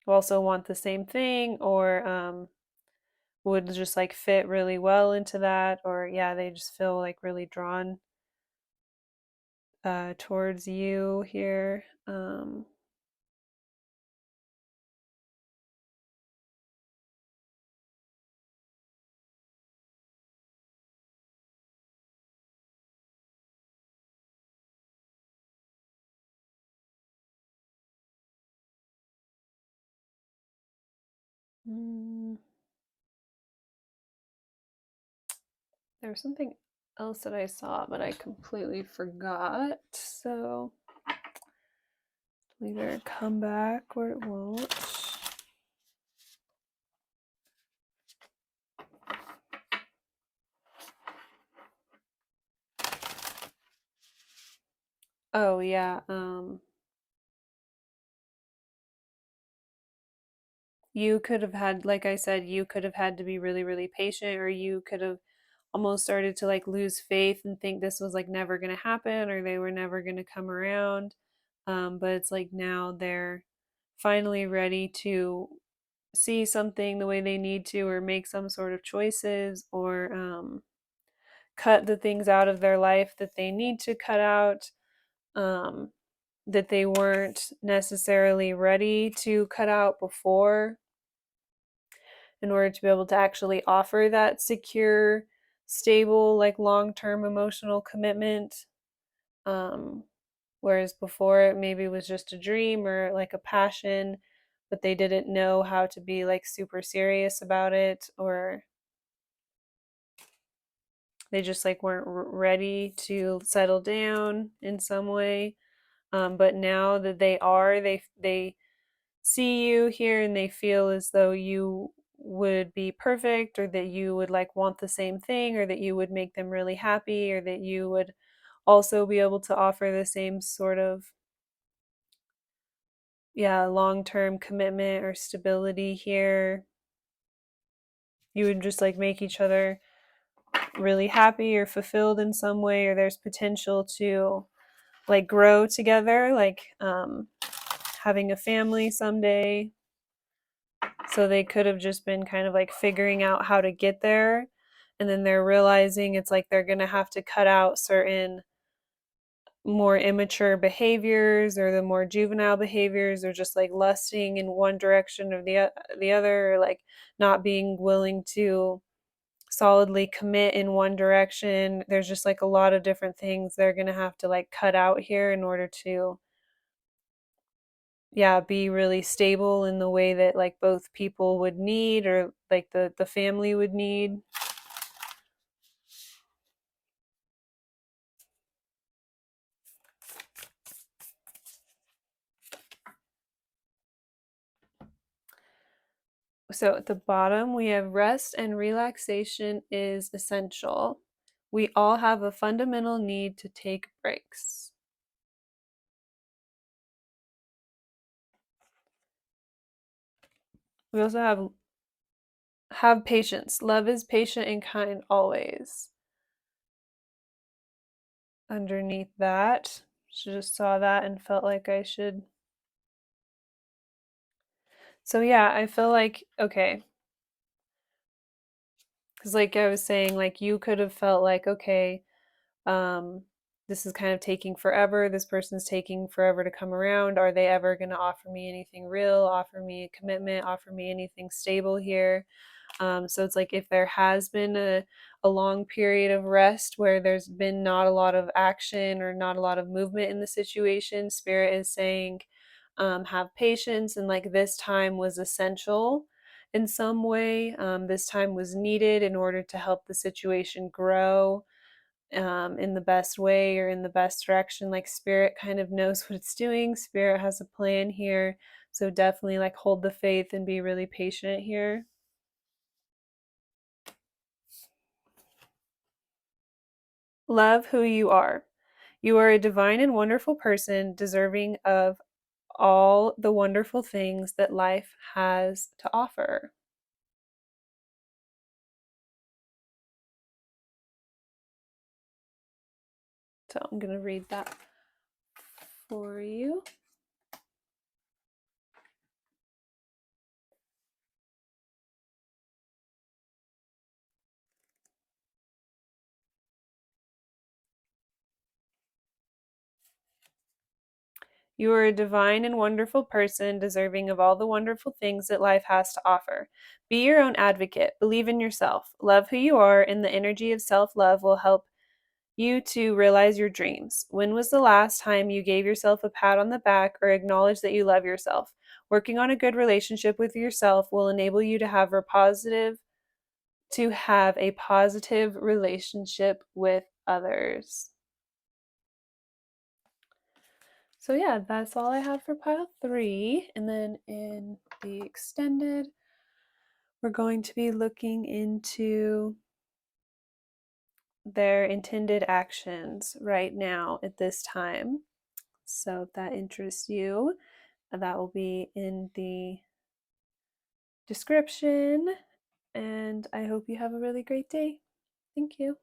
also want the same thing, or would just like fit really well into that, or yeah, they just feel like really drawn towards you here. Mm, there was something else that I saw, but I completely forgot. So either come back or it won't. Oh yeah. You could have had, like I said, you could have had to be really, really patient, or you could have almost started to like lose faith and think this was like never going to happen or they were never going to come around. But it's like now they're finally ready to see something the way they need to, or make some sort of choices, or cut the things out of their life that they need to cut out. Um, that they weren't necessarily ready to cut out before in order to be able to actually offer that secure, stable, like long-term emotional commitment. Um, Whereas before it maybe was just a dream or like a passion, but they didn't know how to be like super serious about it, or they just like weren't ready to settle down in some way. But now that they are, they see you here and they feel as though you would be perfect, or that you would like want the same thing, or that you would make them really happy, or that you would also be able to offer the same sort of, yeah, long-term commitment or stability here. You would just like make each other really happy or fulfilled in some way, or there's potential to like grow together, like having a family someday. So they could have just been kind of like figuring out how to get there, and then they're realizing it's like they're going to have to cut out certain more immature behaviors, or the more juvenile behaviors, or just like lusting in one direction or the other, or like not being willing to solidly commit in one direction. There's just like a lot of different things they're going to have to like cut out here in order to, yeah, be really stable in the way that like both people would need, or like the family would need. So at the bottom, we have rest and relaxation is essential. We all have a fundamental need to take breaks. We also have patience. Love is patient and kind always. Underneath that, so just saw that and felt like I should. So yeah, I feel like, okay, because like I was saying, like you could have felt like, okay, um, this is kind of taking forever. This person's taking forever to come around. Are they ever going to offer me anything real, offer me a commitment, offer me anything stable here? So it's like if there has been a long period of rest where there's been not a lot of action or not a lot of movement in the situation, Spirit is saying, have patience, and like this time was essential in some way. This time was needed in order to help the situation grow in the best way or in the best direction. Like Spirit kind of knows what it's doing. Spirit has a plan here. So definitely like hold the faith and be really patient here. Love who you are. You are a divine and wonderful person, deserving of all the wonderful things that life has to offer. So I'm going to read that for you. You are a divine and wonderful person, deserving of all the wonderful things that life has to offer. Be your own advocate. Believe in yourself. Love who you are, and the energy of self love will help you to realize your dreams. When was the last time you gave yourself a pat on the back or acknowledged that you love yourself? Working on a good relationship with yourself will enable you to have a positive relationship with others. So yeah, that's all I have for pile 3. And then in the extended, we're going to be looking into their intended actions right now at this time. So if that interests you, that will be in the description. And I hope you have a really great day. Thank you.